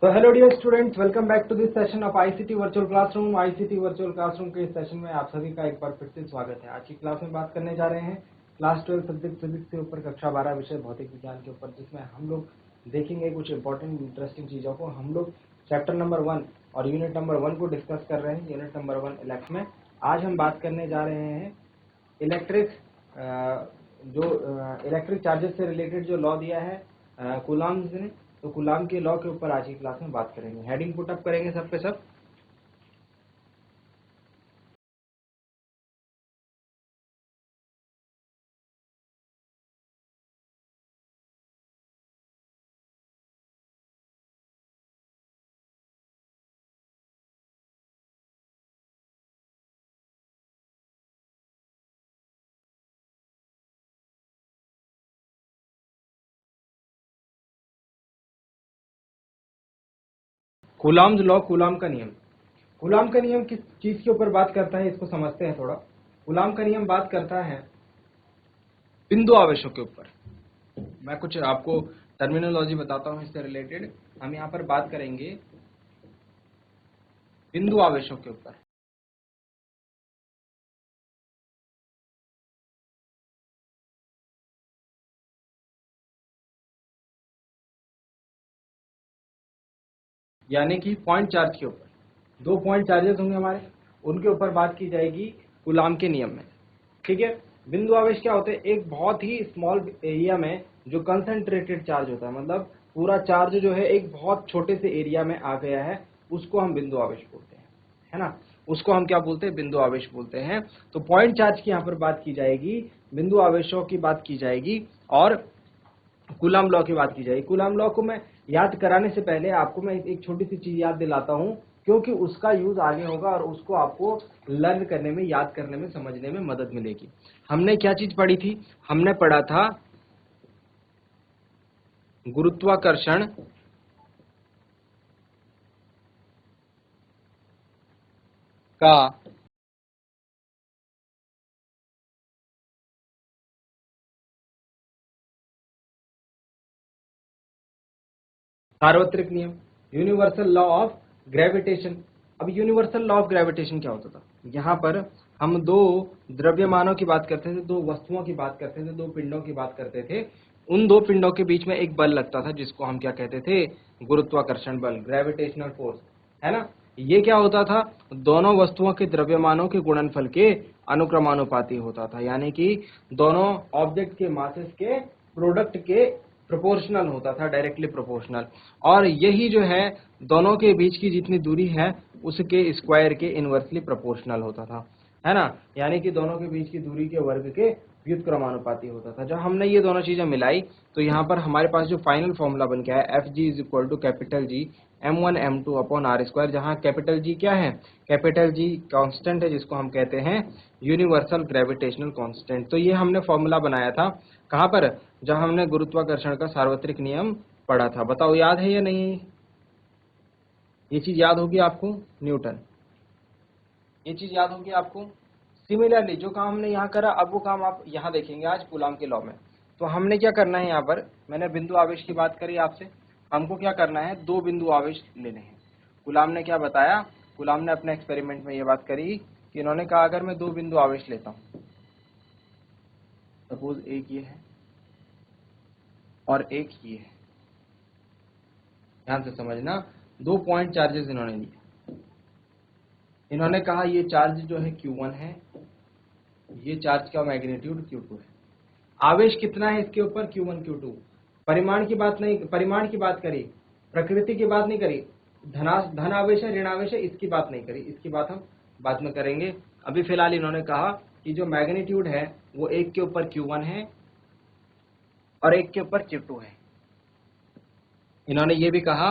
तो hello dear students, welcome back to this session of ICT virtual classroom. ICT virtual classroom के इस session में आप सभी का एक बार फिर से स्वागत है। आज की क्लास में बात करने जा रहे हैं क्लास 12 सब्जेक्ट फिजिक्स के ऊपर, कक्षा 12 विषय भौतिक विज्ञान के ऊपर, जिसमें हम लोग देखेंगे कुछ इंपॉर्टेंट इंटरेस्टिंग चीज़ों को। हम लोग चैप्टर नंबर 1 और यूनिट नंबर 1 को डिस्कस कर रहे हैं। यूनिट नंबर 1 इलेक्ट्रिक में आज हम बात करने जा रहे हैं इलेक्ट्रिक इलेक्ट्रिक चार्जेस से रिलेटेड जो लॉ दिया है कूलॉम्स ने, तो कूलॉम के लॉ के ऊपर आज की क्लास में बात करेंगे। हेडिंग पुट अप करेंगे सब पे सब। कूलॉम्स लॉ, कूलॉम का नियम। कूलॉम का नियम किस चीज के ऊपर बात करता है, इसको समझते हैं थोड़ा। कूलॉम का नियम बात करता है बिंदु आवेशों के ऊपर। मैं कुछ आपको टर्मिनोलॉजी बताता हूं इससे रिलेटेड। हम यहाँ पर बात करेंगे बिंदु आवेशों के ऊपर। यानी कि पॉइंट चार्ज के ऊपर 2 पॉइंट चार्जेस होंगे हमारे, उनके ऊपर बात की जाएगी कूलॉम के नियम में। ठीक है। बिंदु आवेश क्या होते हैं? एक बहुत ही स्मॉल एरिया में जो कंसंट्रेटेड चार्ज होता है, मतलब पूरा चार्ज जो है एक बहुत छोटे से एरिया में आ गया है, उसको हम बिंदु आवेश बोलते हैं, है ना। उसको हम क्या बोलते हैं? बिंदु आवेश बोलते हैं। तो पॉइंट चार्ज की यहाँ पर बात की जाएगी, बिंदु आवेशों की बात की जाएगी और कूलॉम लॉ की बात की जाएगी। कूलॉम लॉ को मैं याद कराने से पहले आपको मैं एक छोटी सी चीज याद दिलाता हूं, क्योंकि उसका यूज आगे होगा और उसको आपको लर्न करने में, याद करने में, समझने में मदद मिलेगी। हमने क्या चीज पढ़ी थी? हमने पढ़ा था गुरुत्वाकर्षण का सार्वत्रिक नियम, यूनिवर्सल लॉ ऑफ ग्रेविटेशन। अब यूनिवर्सल लॉ ऑफ ग्रेविटेशन क्या होता था? यहाँ पर हम दो द्रव्यमानों की बात करते थे, दो वस्तुओं की बात करते थे, दो पिंडों की बात करते थे। उन दो पिंडों के बीच में एक बल लगता था जिसको हम क्या कहते थे? गुरुत्वाकर्षण बल, ग्रेविटेशनल फोर्स, है ना। ये क्या होता था? दोनों वस्तुओं के द्रव्यमानों के गुणनफल के अनुक्रमानुपाती होता था, यानी कि दोनों ऑब्जेक्ट के मासेस के प्रोडक्ट के प्रोपोर्शनल होता था, डायरेक्टली प्रोपोर्शनल। और यही जो है दोनों के बीच की जितनी दूरी है उसके स्क्वायर के इनवर्सली प्रोपोर्शनल होता था, है ना। यानी कि दोनों के बीच की दूरी के वर्ग के व्युत्क्रमानुपाती होता था। जब हमने ये दोनों चीजें मिलाई तो यहाँ पर हमारे पास जो फाइनल फॉर्मूला बन गया है F G is equal to capital G m1 m2 upon R square, जहाँ कैपिटल जी क्या है? कैपिटल जी कांस्टेंट है, जिसको हम कहते हैं यूनिवर्सल ग्रेविटेशनल कांस्टेंट। तो ये हमने फॉर्मूला बनाया था कहाँ पर? जब हमने गुरुत्वाकर्षण का सार्वत्रिक नियम पढ़ा था। बताओ याद है या नहीं? ये चीज याद होगी आपको? न्यूटन, ये चीज याद होगी आपको। सिमिलरली जो काम हमने यहाँ करा, अब वो काम आप यहाँ देखेंगे आज कूलॉम के लॉ में। तो हमने क्या करना है यहाँ पर? मैंने बिंदु आवेश की बात करी आपसे। हमको क्या करना है? दो बिंदु आवेश लेने हैं। कूलॉम ने क्या बताया? कूलॉम ने अपने एक्सपेरिमेंट में ये बात करी कि इन्होंने कहा अगर मैं दो बिंदु आवेश लेता हूँ, सपोज एक ये है और एक ये है, ध्यान से समझना, दो पॉइंट चार्जेस इन्होंने लिए। इन्होंने कहा ये चार्ज जो है Q1 है, ये चार्ज का मैग्नीट्यूड Q2 है। आवेश कितना है इसके ऊपर? Q1 Q2। परिमाण की बात नहीं, परिमाण की बात करी, प्रकृति की बात नहीं करी। धन आवेश है, ऋण आवेश है, इसकी बात नहीं करी, इसकी बात हम बाद में करेंगे। अभी फिलहाल इन्होंने कहा कि जो मैग्नीट्यूड है वो एक के ऊपर Q1 है और एक के ऊपर Q2 है। इन्होंने ये भी कहा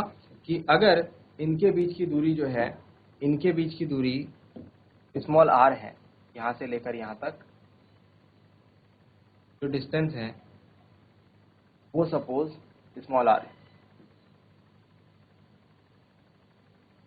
कि अगर इनके बीच की दूरी जो है, इनके बीच की दूरी स्मॉल r है, यहां से लेकर यहां तक जो डिस्टेंस है वो सपोज स्मॉल r है,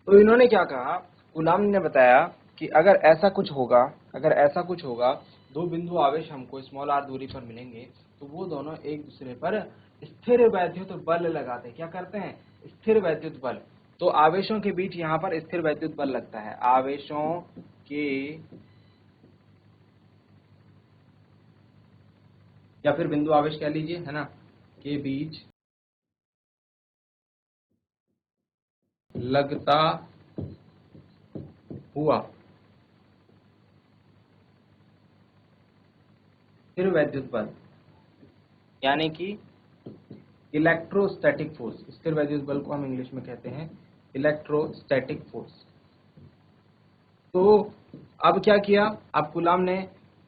तो इन्होंने क्या कहा? कूलॉम ने बताया कि अगर ऐसा कुछ होगा, अगर ऐसा कुछ होगा, दो बिंदु आवेश हमको स्मॉल r दूरी पर मिलेंगे, तो वो दोनों एक दूसरे पर स्थिर वैद्युत बल लगाते हैं। क्या करते हैं? स्थिर वैद्युत बल। तो आवेशों के बीच यहाँ पर स्थिर वैद्युत बल लगता है। आवेशों के या फिर बिंदु आवेश कह लीजिए, है ना, के बीच लगता हुआ स्थिर वैद्युत बल, यानी कि इलेक्ट्रोस्टैटिक फोर्स। स्थिर वैद्युत बल को हम इंग्लिश में कहते हैं इलेक्ट्रोस्टैटिक फोर्स। तो अब क्या किया, अब कूलाम ने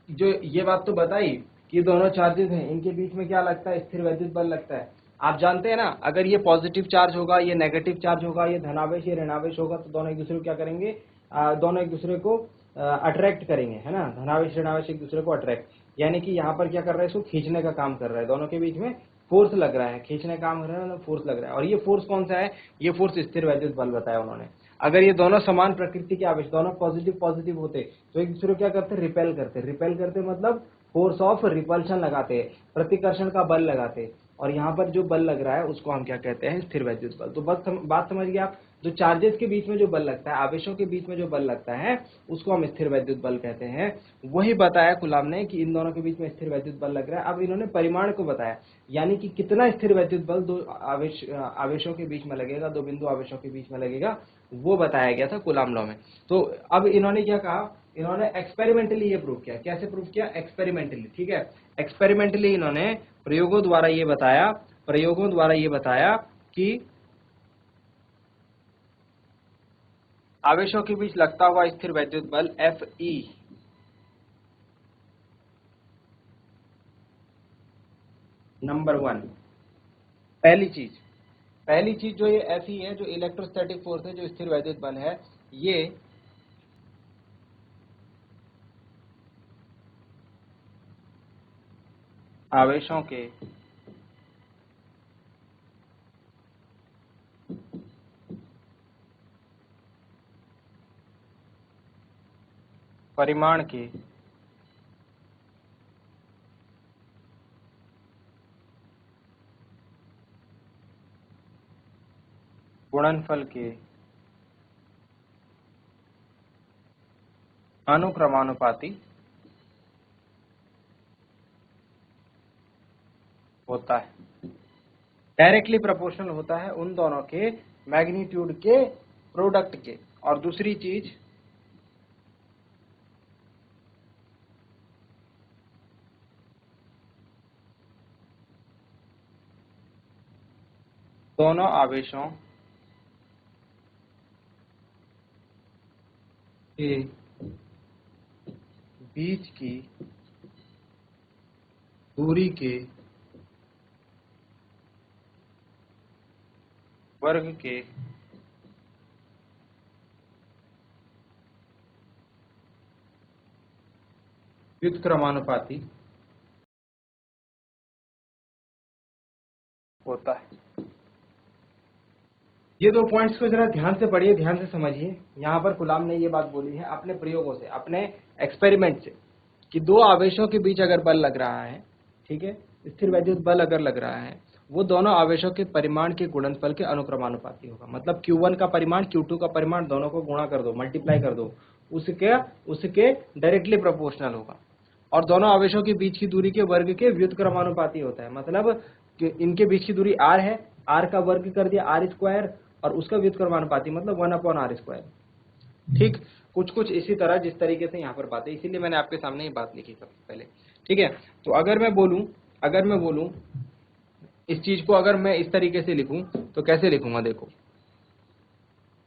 जो ये बात तो बताई कि दोनों चार्जेस हैं, इनके बीच में क्या लगता है, स्थिर वैद्युत बल लगता है। आप जानते हैं ना, अगर ये पॉजिटिव चार्ज होगा, ये नेगेटिव चार्ज होगा, ये धनावेश ये ऋणावेश होगा, तो दोनों एक दूसरे को क्या करेंगे, दोनों एक दूसरे को अट्रैक्ट करेंगे, है ना, धनावेश ऋणावेश एक दूसरे को अट्रैक्ट, यानी कि यहाँ पर क्या कर रहा है, इसको खींचने का काम कर रहा है, दोनों के बीच में फोर्स लग रहा है, खींचने का काम कर रहा है, फोर्स लग रहा है। और ये फोर्स कौन सा है, ये फोर्स स्थिर वैद्युत बल बताया उन्होंने। अगर ये दोनों समान प्रकृति के आवेश, दोनों पॉजिटिव पॉजिटिव होते, तो एक दूसरे को क्या करते, रिपेल करते। रिपेल करते मतलब फोर्स ऑफ रिपल्शन लगाते, प्रतिकर्षण का बल लगाते। और यहाँ पर जो बल लग रहा है उसको हम क्या कहते हैं, स्थिर वैद्युत बल। तो बस बात समझ गए आप, जो चार्जेस के बीच में जो बल लगता है, आवेशों के बीच में जो बल लगता है, उसको हम स्थिर वैद्युत बल कहते हैं। वही बताया कूलाम ने कि इन दोनों के बीच में स्थिर वैद्युत बल लग रहा है। अब इन्होंने परिमाण को बताया, यानी कि कितना स्थिर वैद्युत बल दो आवेशों के बीच में लगेगा, दो बिंदु आवेशों के बीच में लगेगा, वो बताया गया था कूलाम लॉ में। तो अब इन्होंने क्या कहा, इन्होंने एक्सपेरिमेंटली ये प्रूव किया। कैसे प्रूव किया, एक्सपेरिमेंटली, ठीक है। एक्सपेरिमेंटली इन्होंने प्रयोगों द्वारा ये बताया कि आवेशों के बीच लगता हुआ स्थिर वैद्युत बल Fe नंबर 1। पहली चीज जो ये Fe है, जो इलेक्ट्रोस्टैटिक फोर्स है, जो स्थिर वैद्युत बल है, ये आवेशों के परिमाण के गुणनफल के अनुक्रमानुपाती होता है, डायरेक्टली प्रोपोर्शनल होता है उन दोनों के मैग्नीट्यूड के प्रोडक्ट के। और दूसरी चीज, दोनों आवेशों के बीच की दूरी के वर्ग के व्युत्क्रमानुपाती होता है। ये दो पॉइंट्स को जरा ध्यान से पढ़िए, ध्यान से समझिए। यहाँ पर कूलाम ने ये बात बोली है अपने प्रयोगों से, अपने एक्सपेरिमेंट से, कि दो आवेशों के बीच अगर बल लग रहा है, ठीक है, स्थिर वैद्युत बल अगर लग रहा है, वो दोनों आवेशों के परिमाण के गुणनफल के अनुक्रमानुपाती होगा। मतलब Q1 का परिमाण Q2 का परिमाण दोनों को गुणा कर दो, मल्टीप्लाई कर दो, उसके डायरेक्टली प्रोपोर्शनल होगा। और दोनों आवेशों के बीच की दूरी के वर्ग के व्युत्क्रमानुपाती होता है। मतलब कि इनके बीच की दूरी r है, r का वर्ग कर दिया r स्क्वायर, और उसका व्युत्क्रमानुपाती मतलब 1/r²। ठीक, कुछ इसी तरह जिस तरीके से यहाँ पर बात है, इसीलिए मैंने आपके सामने ये बात लिखी सबसे पहले, ठीक है। तो अगर मैं बोलूं इस चीज को, अगर मैं इस तरीके से लिखूं तो कैसे लिखूंगा, देखो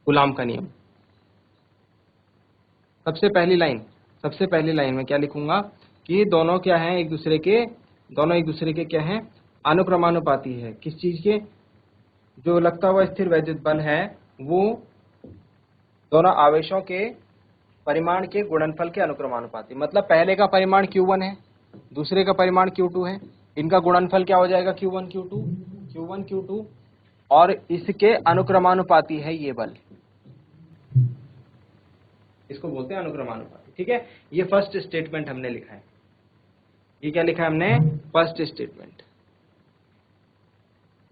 कूलाम का नियम। सबसे पहली लाइन में क्या लिखूंगा कि दोनों क्या हैं, एक दूसरे के क्या हैं, अनुक्रमानुपाती है। किस चीज के, जो लगता हुआ स्थिर वैद्युत बल है वो दोनों आवेशों के परिमाण के गुणनफल के अनुक्रमानुपाती। मतलब पहले का परिमाण Q1 है, दूसरे का परिमाण Q2 है, इनका गुणनफल क्या हो जाएगा, Q1 Q2, और इसके अनुक्रमानुपाती है ये बल, इसको बोलते हैं अनुक्रमानुपाती, ठीक है। ये फर्स्ट स्टेटमेंट हमने लिखा है। ये क्या लिखा है हमने, फर्स्ट स्टेटमेंट।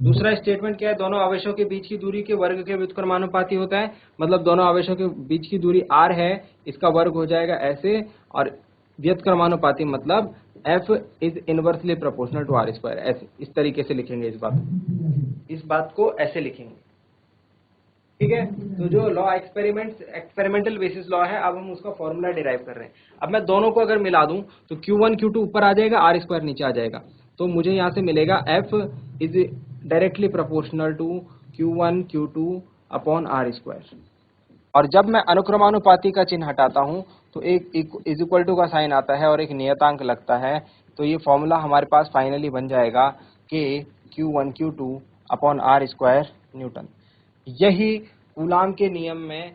दूसरा स्टेटमेंट क्या है, दोनों आवेशों के बीच की दूरी के वर्ग के व्युत्क्रमानुपाती होता है, मतलब दोनों आवेशों के बीच की दूरी r है, इसका वर्ग हो जाएगा ऐसे, और व्युत्क्रमानुपाती मतलब f is inversely proportional to r square, ऐसे इस तरीके से लिखेंगे इस बात को ऐसे लिखेंगे। ठीक है, तो जो लॉ एक्सपेरिमेंटल बेसिस लॉ है, अब हम उसका फॉर्मूला डिराइव कर रहे हैं। अब मैं दोनों को अगर मिला दूं तो Q1 Q2 ऊपर आ जाएगा, r स्क्वायर नीचे आ जाएगा, तो मुझे यहां से मिलेगा f is directly proportional to Q1 Q2 upon r square. और जब मैं अनुक्रमानुपाती का चिन्ह हटाता हूं तो एक इज इक्वल टू का साइन आता है और एक नियतांक लगता है, तो ये फॉर्मूला हमारे पास फाइनली बन जाएगा कि Q1 Q2 upon r square Newton. यही कूलाम के नियम में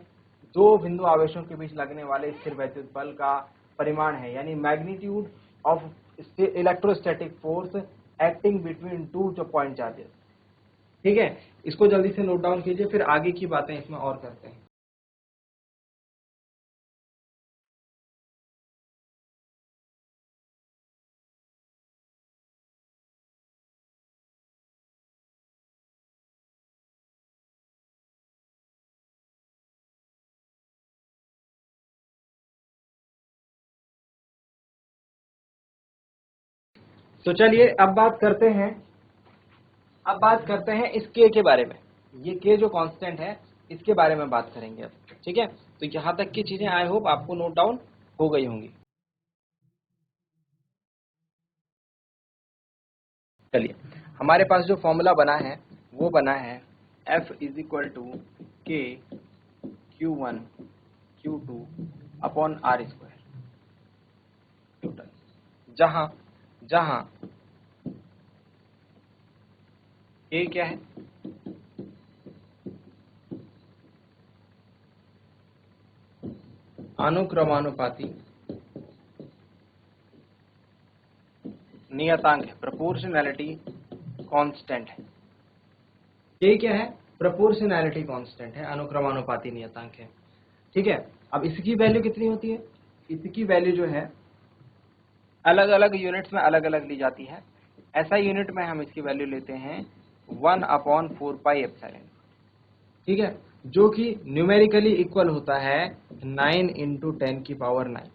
दो बिंदु आवेशों के बीच लगने वाले स्थिर वैद्युत बल का परिमाण है, यानी magnitude of electrostatic force acting between two point charges. ठीक है, इसको जल्दी से नोट डाउन कीजिए, फिर आगे की बातें इसमें और करते हैं। तो चलिए अब बात करते हैं इस k के बारे में। ये k जो कांस्टेंट है, इसके बारे में बात करेंगे अब। ठीक है, तो यहां तक की चीजें आई होप आपको नोट डाउन हो गई होंगी। चलिए, हमारे पास जो फॉर्मूला बना है वो बना है F इज इक्वल टू के Q1 Q2 upon r square Newton, जहां जहां k क्या है, अनुक्रमानुपाती नियतांक है, प्रोपोर्शनैलिटी कांस्टेंट है। k क्या है, प्रोपोर्शनैलिटी कांस्टेंट है, अनुक्रमानुपाती नियतांक है। ठीक है, अब इसकी वैल्यू कितनी होती है, इसकी वैल्यू जो है अलग अलग यूनिट्स में अलग अलग ली जाती है। ऐसा यूनिट में हम इसकी वैल्यू लेते हैं 1/4πε। ठीक है, जो कि न्यूमेरिकली इक्वल होता है 9 × 10⁹।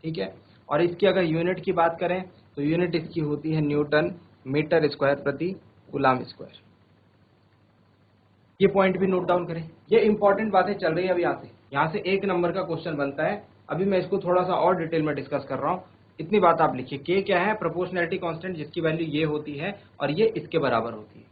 ठीक है, और इसकी अगर यूनिट की बात करें तो यूनिट इसकी होती है न्यूटन मीटर स्क्वायर प्रति कूलाम स्क्वायर। ये पॉइंट भी नोट डाउन करें, ये इंपॉर्टेंट बातें चल रही है। अब यहाँ से 1 नंबर का क्वेश्चन बनता है। अभी मैं इसको थोड़ा सा और डिटेल में डिस्कस कर रहा हूँ। इतनी बात आप लिखिए, के क्या है, प्रोपोर्शनैलिटी कांस्टेंट जिसकी वैल्यू ये होती है और ये इसके बराबर होती है।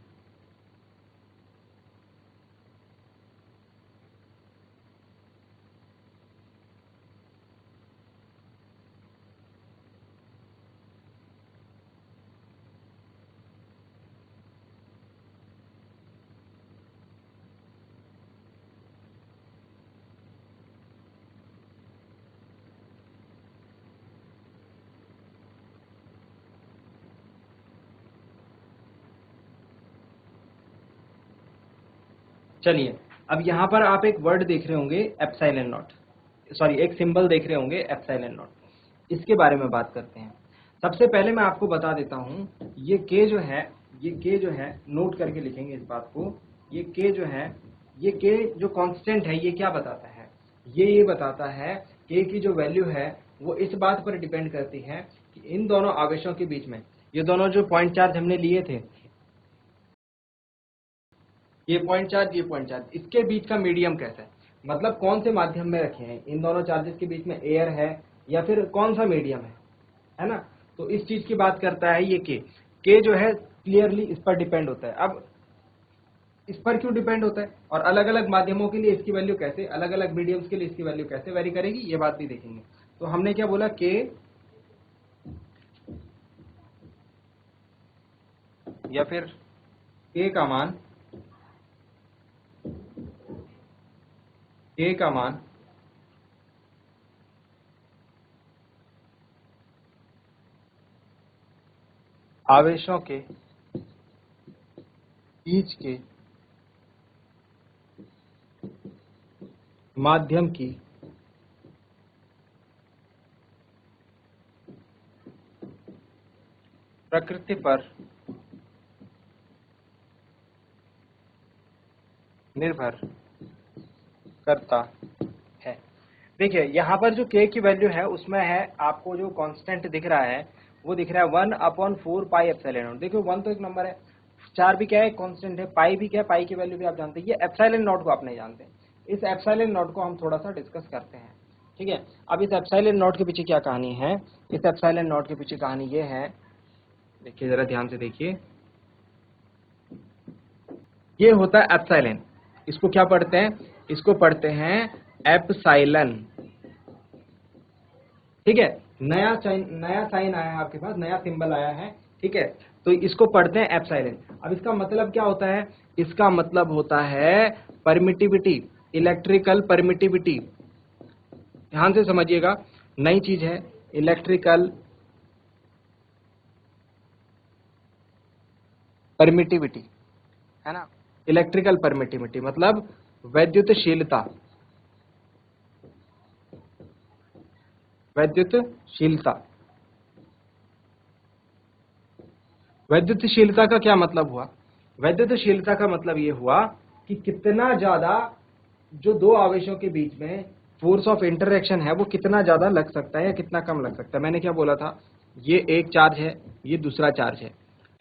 चलिए, अब यहाँ पर आप एक वर्ड देख रहे होंगे एप्सिलॉन नॉट, सॉरी एक सिंबल देख रहे होंगे एप्सिलॉन नॉट। इसके बारे में बात करते हैं। सबसे पहले मैं आपको बता देता हूँ, ये के जो है, ये के जो है, नोट करके लिखेंगे इस बात को। ये के जो है, ये के जो कांस्टेंट है, ये क्या बताता है, ये बताता है के की जो वैल्यू है वो इस बात पर डिपेंड करती है कि इन दोनों आवेशों के बीच में, ये दोनों जो पॉइंट चार्ज हमने लिए थे, ये पॉइंट चार्ज, इसके बीच का मीडियम कैसा है, मतलब कौन से माध्यम में रखे हैं, इन दोनों चार्जेस के बीच में एयर है या फिर कौन सा मीडियम है ना। तो इस चीज की बात करता है ये के जो है क्लियरली इस पर डिपेंड होता है। अब इस पर क्यों डिपेंड होता है और अलग अलग माध्यमों के लिए इसकी वैल्यू कैसे, अलग अलग मीडियम्स के लिए इसकी वैल्यू कैसे वेरी करेगी, ये बात भी देखेंगे। तो हमने क्या बोला, के या फिर के का मान, के का मान आवेशों के बीच के माध्यम की प्रकृति पर निर्भर करता है। देखिए यहाँ पर जो k की वैल्यू है उसमें है आपको जो कांस्टेंट दिख रहा है वो दिख रहा है 1/4 पाई एप्सिलॉन नॉट। देखो 1 तो एक नंबर है, 4 भी क्या है कांस्टेंट है, पाई भी क्या है, पाई की वैल्यू भी आप जानते हैं। ये एप्सिलॉन नॉट को आप नहीं जानते, इस एप्सिलॉन नॉट को हम थोड़ा सा डिस्कस करते हैं, ठीक है। अब इस एप्सिलॉन नॉट के पीछे क्या कहानी है, इस एप्सिलॉन नॉट के पीछे कहानी ये है, देखिए जरा ध्यान से देखिए, ये होता है एप्सिलॉन। इसको क्या पढ़ते हैं, इसको पढ़ते हैं एप्सिलॉन, ठीक है। नया साइन आया है आपके पास, नया सिंबल आया है, ठीक है। तो इसको पढ़ते हैं एप्सिलॉन। अब इसका मतलब क्या होता है, इसका मतलब होता है परमिटिविटी, इलेक्ट्रिकल परमिटिविटी। ध्यान से समझिएगा, नई चीज है इलेक्ट्रिकल परमिटिविटी, है ना। इलेक्ट्रिकल परमिटिविटी मतलब वैद्युतशीलता, वैद्युतशीलता। वैद्युतशीलता का क्या मतलब हुआ, वैद्युतशीलता का मतलब ये हुआ कि कितना ज्यादा जो दो आवेशों के बीच में फोर्स ऑफ इंटरेक्शन है वो कितना ज्यादा लग सकता है या कितना कम लग सकता है। मैंने क्या बोला था, ये एक चार्ज है, ये दूसरा चार्ज है।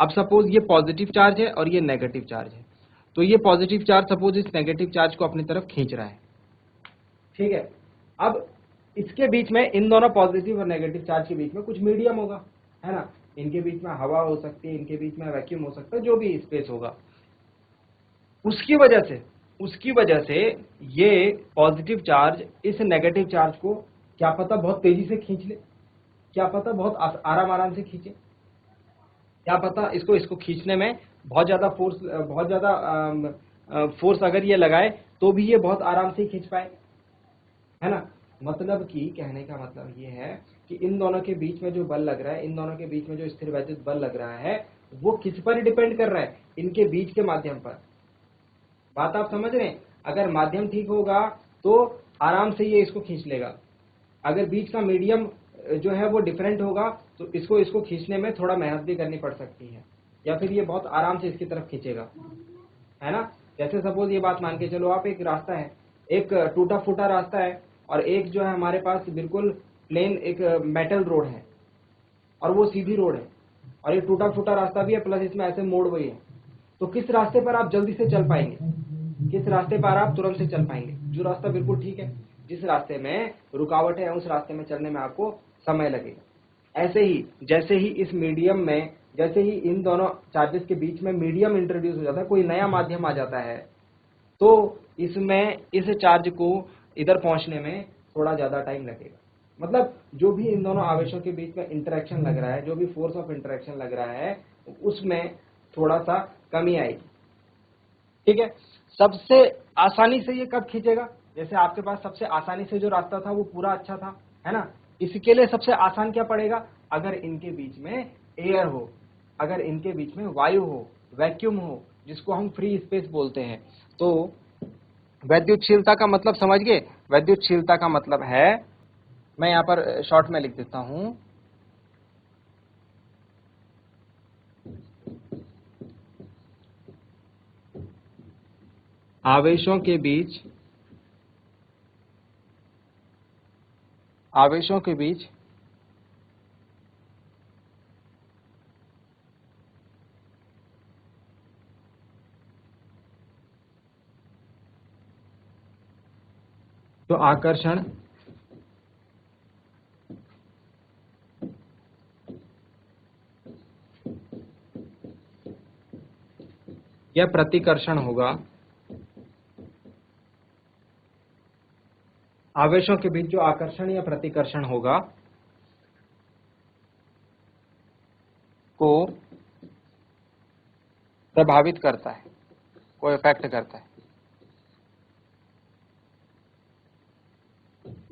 अब सपोज ये पॉजिटिव चार्ज है और ये नेगेटिव चार्ज है, तो ये पॉजिटिव चार्ज सपोज इस नेगेटिव चार्ज को अपनी तरफ खींच रहा है, ठीक है। अब इसके बीच में, इन दोनों पॉजिटिव और नेगेटिव चार्ज के बीच में कुछ मीडियम होगा, है ना। इनके बीच में हवा हो सकती है, इनके बीच में वैक्यूम हो सकता है, जो भी स्पेस होगा। उसकी वजह से ये पॉजिटिव चार्ज इस नेगेटिव चार्ज को क्या पता बहुत तेजी से खींच ले, क्या पता बहुत आराम आराम से खींचे, क्या पता इसको इसको खींचने में बहुत ज्यादा फोर्स, बहुत ज्यादा फोर्स अगर ये लगाए तो भी ये बहुत आराम से खींच पाए, है ना। मतलब कि कहने का मतलब ये है कि इन दोनों के बीच में जो बल लग रहा है, इन दोनों के बीच में जो स्थिर वैद्युत बल लग रहा है वो किस पर डिपेंड कर रहा है, इनके बीच के माध्यम पर। बात आप समझ रहे हैं, अगर माध्यम ठीक होगा तो आराम से ये इसको खींच लेगा, अगर बीच का मीडियम जो है वो डिफरेंट होगा तो इसको इसको खींचने में थोड़ा मेहनत भी करनी पड़ सकती है, या फिर ये बहुत आराम से इसकी तरफ खींचेगा, है ना। जैसे सपोज ये बात मान के चलो आप, एक रास्ता है, एक टूटा फूटा रास्ता है और एक जो है हमारे पास बिल्कुल प्लेन एक मेटल रोड है और वो सीधी रोड है, और ये टूटा फूटा रास्ता भी है प्लस इसमें ऐसे मोड़ हुई है। तो किस रास्ते पर आप जल्दी से चल पाएंगे, किस रास्ते पर आप तुरंत से चल पाएंगे, जो रास्ता बिल्कुल ठीक है। जिस रास्ते में रुकावट है उस रास्ते में चलने में आपको समय लगेगा। ऐसे ही जैसे ही इस मीडियम में, जैसे ही इन दोनों चार्जेस के बीच में मीडियम इंट्रोड्यूस हो जाता है, कोई नया माध्यम आ जाता है, तो इसमें इस चार्ज को इधर पहुंचने में थोड़ा ज्यादा टाइम लगेगा। मतलब जो भी इन दोनों आवेशों के बीच में इंटरेक्शन लग रहा है, जो भी फोर्स ऑफ इंटरेक्शन लग रहा है, उसमें थोड़ा सा कमी आएगी, ठीक है। सबसे आसानी से ये कब खींचेगा, जैसे आपके पास सबसे आसानी से जो रास्ता था वो पूरा अच्छा था, है ना। इसके लिए सबसे आसान क्या पड़ेगा, अगर इनके बीच में एयर हो, अगर इनके बीच में वायु हो, वैक्यूम हो, जिसको हम फ्री स्पेस बोलते हैं। तो वैद्युतशीलता का मतलब समझ गए, वैद्युतशीलता का मतलब है, मैं यहां पर शॉर्ट में लिख देता हूं, आवेशों के बीच, आवेशों के बीच तो आकर्षण या प्रतिकर्षण होगा, आवेशों के बीच जो आकर्षण या प्रतिकर्षण होगा को प्रभावित करता है, को इफेक्ट करता है।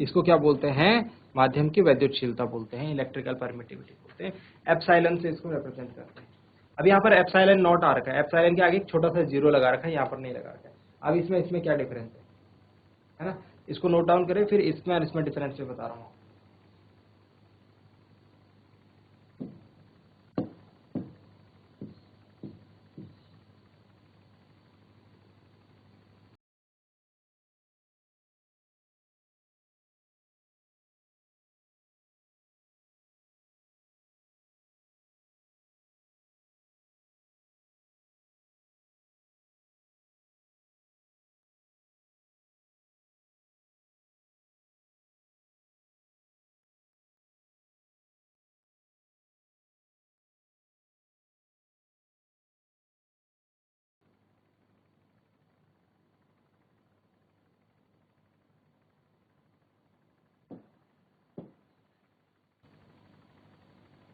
इसको क्या बोलते हैं, माध्यम की वैद्युतशीलता बोलते हैं, इलेक्ट्रिकल परमिटिविटी बोलते हैं। एप्सिलॉन से इसको रिप्रेजेंट करते हैं। अब यहाँ पर एप्सिलॉन नॉट आ रखा है, एप्सिलॉन के आगे एक छोटा सा जीरो लगा रखा है, यहाँ पर नहीं लगा रखा है। अब इसमें इसमें क्या डिफरेंस है ना, इसको नोट डाउन करें, फिर इसमें और इसमें डिफरेंस भी बता रहा हूँ।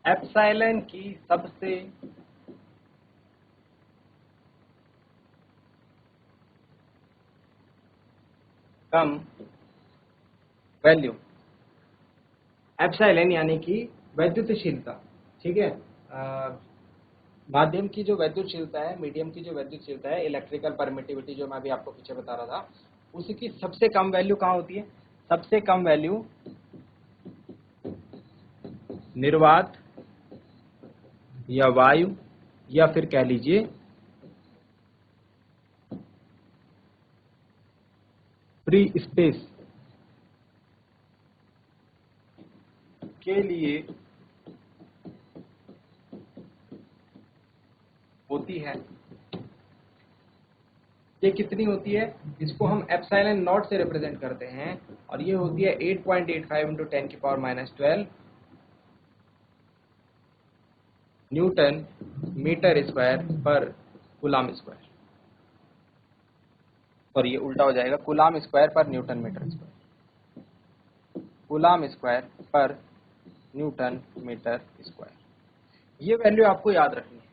एप्सिलॉन की सबसे कम वैल्यू, एप्सिलॉन यानी कि वैद्युतशीलता, ठीक है। माध्यम की जो वैद्युतशीलता है, मीडियम की जो वैद्युतशीलता है, इलेक्ट्रिकल परमिटिविटी जो मैं अभी आपको पीछे बता रहा था, उसकी सबसे कम वैल्यू कहाँ होती है? सबसे कम वैल्यू निर्वात या वायु या फिर कह लीजिए फ्री स्पेस के लिए होती है। ये कितनी होती है? इसको हम एप्सिलॉन नॉट से रिप्रेजेंट करते हैं और ये होती है 8.85 इंटू 10 की पावर -12 न्यूटन मीटर स्क्वायर पर कूलाम स्क्वायर। और ये उल्टा हो जाएगा, कूलाम स्क्वायर पर newton metre square, coulomb square पर न्यूटन मीटर स्क्वायर। ये वैल्यू आपको याद रखनी है।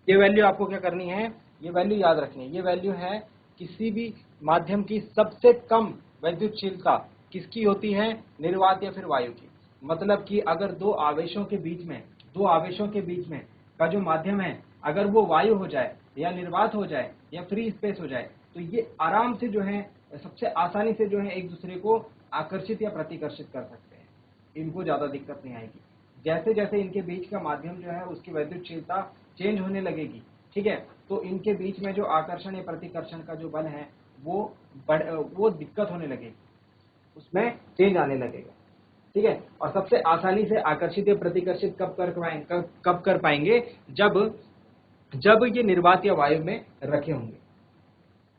ये वैल्यू आपको क्या करनी है? ये वैल्यू याद रखनी है। ये वैल्यू है किसी भी माध्यम की सबसे कम वैद्युतशीलता किसकी होती है? निर्वात या फिर वायु की। मतलब कि अगर दो आवेशों के बीच में, दो आवेशों के बीच में का जो माध्यम है, अगर वो वायु हो जाए या निर्वात हो जाए या फ्री स्पेस हो जाए, तो ये आराम से जो है, सबसे आसानी से जो है एक दूसरे को आकर्षित या प्रतिकर्षित कर सकते हैं। इनको ज्यादा दिक्कत नहीं आएगी। जैसे जैसे इनके बीच का माध्यम जो है उसकी वैद्युतशीलता चेंज होने लगेगी, ठीक है, तो इनके बीच में जो आकर्षण या प्रतिकर्षण का जो बल है वो दिक्कत होने लगेगी, उसमें चेंज आने लगेगा, ठीक है। और सबसे आसानी से आकर्षित या प्रतिकर्षित कब कर पाएंगे? जब जब ये निर्वात या वायु में रखे होंगे,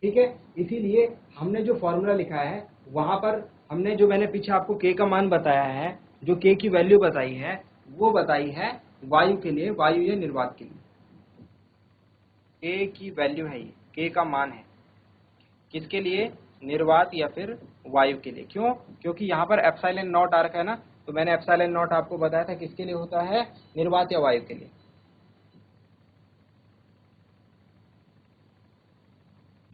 ठीक है। इसीलिए हमने जो फॉर्मूला लिखा है वहां पर हमने जो मैंने पीछे आपको k का मान बताया है, जो k की वैल्यू बताई है, वो बताई है वायु के लिए, वायु या निर्वात के लिए। k की वैल्यू है, ये k का मान है किसके लिए? निर्वात या फिर वायु के लिए। क्यों? क्योंकि यहाँ पर एप्सिलॉन नॉट आ रखा है ना, तो मैंने एप्सिलॉन नॉट आपको बताया था किसके लिए होता है? निर्वात या वायु के लिए।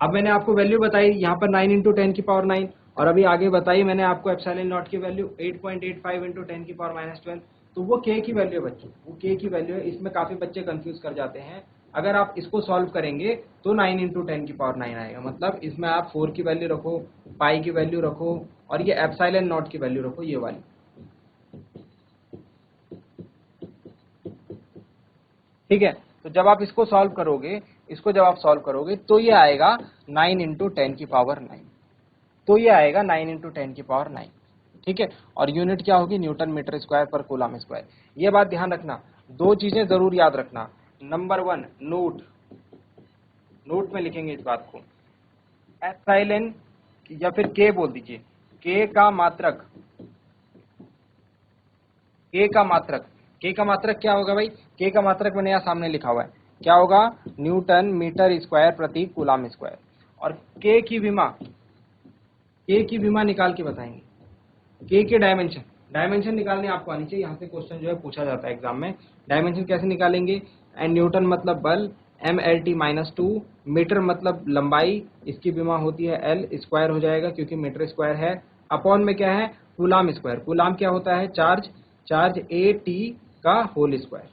अब मैंने आपको वैल्यू बताई यहाँ पर 9 इंटू 10 की पावर 9, और अभी आगे बताई मैंने आपको एप्सिलॉन नॉट की वैल्यू 8.85 इंटू 10 की पावर -12। तो वो k की वैल्यू है बच्चों, वो k की वैल्यू है। इसमें काफी बच्चे कंफ्यूज कर जाते हैं। अगर आप इसको सॉल्व करेंगे तो 9 इंटू 10 की पावर 9 आएगा। मतलब इसमें आप 4 की वैल्यू रखो, पाई की वैल्यू रखो, और ये एप्सिलॉन नॉट की वैल्यू रखो, ये वाली, ठीक है। तो जब आप इसको सॉल्व करोगे, इसको जब आप सॉल्व करोगे तो ये आएगा 9 इंटू 10 की पावर 9, तो ये आएगा 9 इंटू 10 की पावर 9, ठीक है। और यूनिट क्या होगी? न्यूटन मीटर स्क्वायर पर कूलाम स्क्वायर। ये बात ध्यान रखना, दो चीजें जरूर याद रखना। नंबर 1, नोट, नोट में लिखेंगे इस बात को, एप्सिलॉन या फिर के बोल दीजिए, के का मात्रक, के का मात्रक, के का मात्रक क्या होगा भाई? के का मात्रक मैंने यहाँ सामने लिखा हुआ है, क्या होगा? न्यूटन मीटर स्क्वायर प्रति कूलाम स्क्वायर। और के की विमा, के की विमा निकाल के बताएंगे। के डायमेंशन, डायमेंशन निकालने आपको आनी चाहिए, यहाँ से क्वेश्चन जो है पूछा जाता है एग्जाम में। डायमेंशन कैसे निकालेंगे? एंड न्यूटन मतलब बल, -2, मीटर मतलब लंबाई, इसकी विमा होती है एल, स्क्वायर हो जाएगा क्योंकि मीटर स्क्वायर है, अपॉन में क्या है? Coulomb square. कूलाम क्या होता है? चार्ज, चार्ज ए टी का होल स्क्वायर।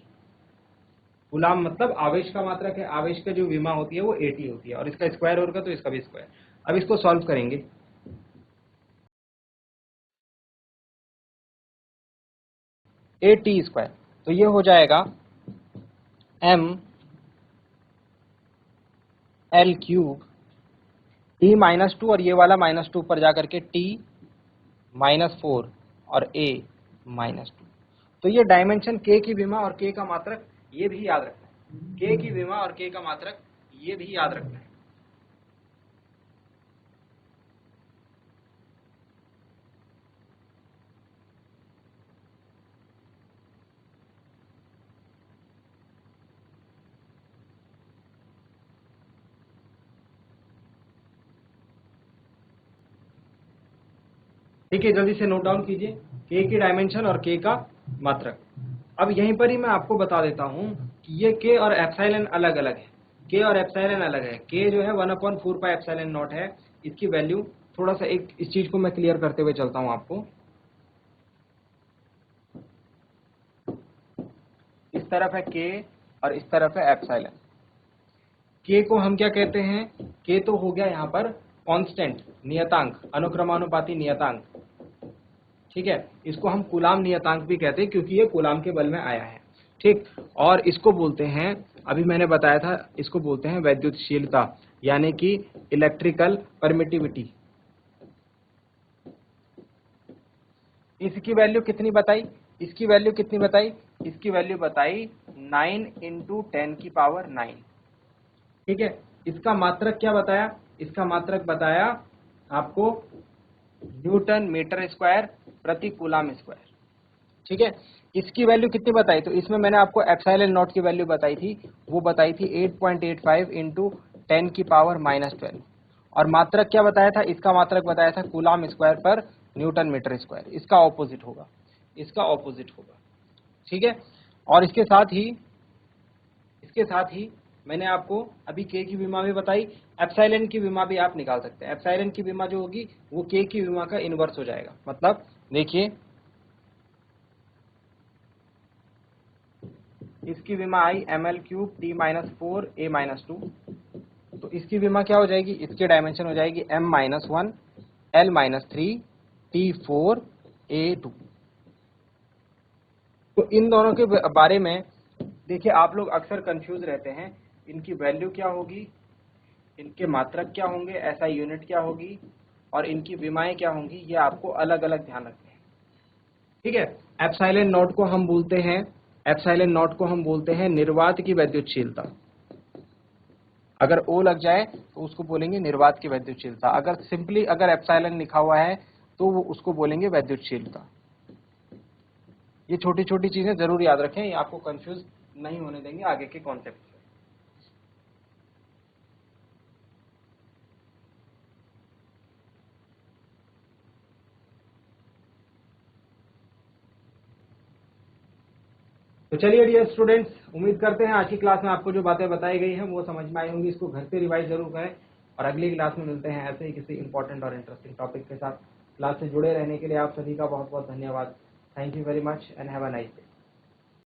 कूलाम मतलब आवेश का मात्रक है, आवेश का जो विमा होती है वो ए टी होती है, और इसका स्क्वायर होगा तो इसका भी स्क्वायर। अब इसको सॉल्व करेंगे, ए टी स्क्वायर, तो ये हो जाएगा एम एल क्यूब टी -2, और ये वाला -2 पर जाकर के टी -4 और ए -2। तो ये डायमेंशन के की विमा और के का मात्रक, ये भी याद रखना है। के की विमा और के का मात्रक, ये भी याद रखना है। ठीक है, जल्दी से नोट डाउन कीजिए, के की डायमेंशन और के का मात्रक। अब यहीं पर ही मैं आपको बता देता हूं कि ये के और एप्सिलॉन अलग अलग है। के और एप्सिलॉन अलग है। के जो है 1/4 पाई एप्सिलॉन नॉट है, इसकी वैल्यू थोड़ा सा एक इस चीज को मैं क्लियर करते हुए चलता हूं आपको। इस तरफ है के और इस तरफ है एप्सिलॉन। के को हम क्या कहते हैं, के तो हो गया यहाँ पर कांस्टेंट, नियतांक, अनुक्रमानुपाती नियतांक। ठीक है, इसको हम कूलाम नियतांक भी कहते हैं क्योंकि ये कूलाम के बल में आया है। ठीक, और इसको बोलते हैं, अभी मैंने बताया था, इसको बोलते हैं वैद्युतशीलता, यानी कि इलेक्ट्रिकल परमिटिविटी। इसकी वैल्यू कितनी बताई, इसकी वैल्यू कितनी बताई, इसकी वैल्यू बताई 9 × 10⁹। ठीक है, इसका मात्रक क्या बताया, इसका मात्रक बताया आपको न्यूटन मीटर स्क्वायर प्रति कूलाम स्क्वायर। ठीक है, इसकी वैल्यू कितनी बताई, तो इसमें मैंने आपको एप्सिलॉन नॉट की वैल्यू बताई थी, वो बताई थी 8.85 × 10⁻12। और मात्रक क्या बताया था, इसका मात्रक बताया था कूलाम स्क्वायर पर न्यूटन मीटर स्क्वायर। इसका ऑपोजिट होगा, इसका ऑपोजिट होगा। ठीक है, और इसके साथ ही मैंने आपको अभी के की विमा भी बताई, एप्सिलॉन की विमा भी आप निकाल सकते हैं। एप्सिलॉन की विमा जो होगी वो के की विमा का इनवर्स हो जाएगा। मतलब देखिए, इसकी विमा आई ml³ t-4a-2, तो इसकी विमा क्या हो जाएगी, इसकी डायमेंशन हो जाएगी m-1 l-3 t4a2। तो इन दोनों के बारे में देखिए, आप लोग अक्सर कंफ्यूज रहते हैं, इनकी वैल्यू क्या होगी, इनके मात्रक क्या होंगे, एसआई यूनिट क्या होगी, और इनकी विमाएं क्या होंगी, ये आपको अलग अलग ध्यान रखने हैं। ठीक है, एप्सिलॉन नॉट को हम बोलते हैं, एप्सिलॉन नॉट को हम बोलते हैं निर्वात की वैद्युतशीलता। अगर ओ लग जाए तो उसको बोलेंगे निर्वात की वैद्युतशीलता। अगर सिंपली अगर एप्सिलॉन लिखा हुआ है तो वो उसको बोलेंगे वैद्युतशीलता। ये छोटी छोटी चीजें जरूर याद रखें, ये आपको कंफ्यूज नहीं होने देंगे आगे के कॉन्सेप्ट से। तो चलिए डियर स्टूडेंट्स, उम्मीद करते हैं आज की क्लास में आपको जो बातें बताई गई हैं वो समझ में आई होंगी। इसको घर पे रिवाइज जरूर करें और अगली क्लास में मिलते हैं ऐसे ही किसी इंपॉर्टेंट और इंटरेस्टिंग टॉपिक के साथ। क्लास से जुड़े रहने के लिए आप सभी का बहुत बहुत धन्यवाद। Thank you very much and have a nice day.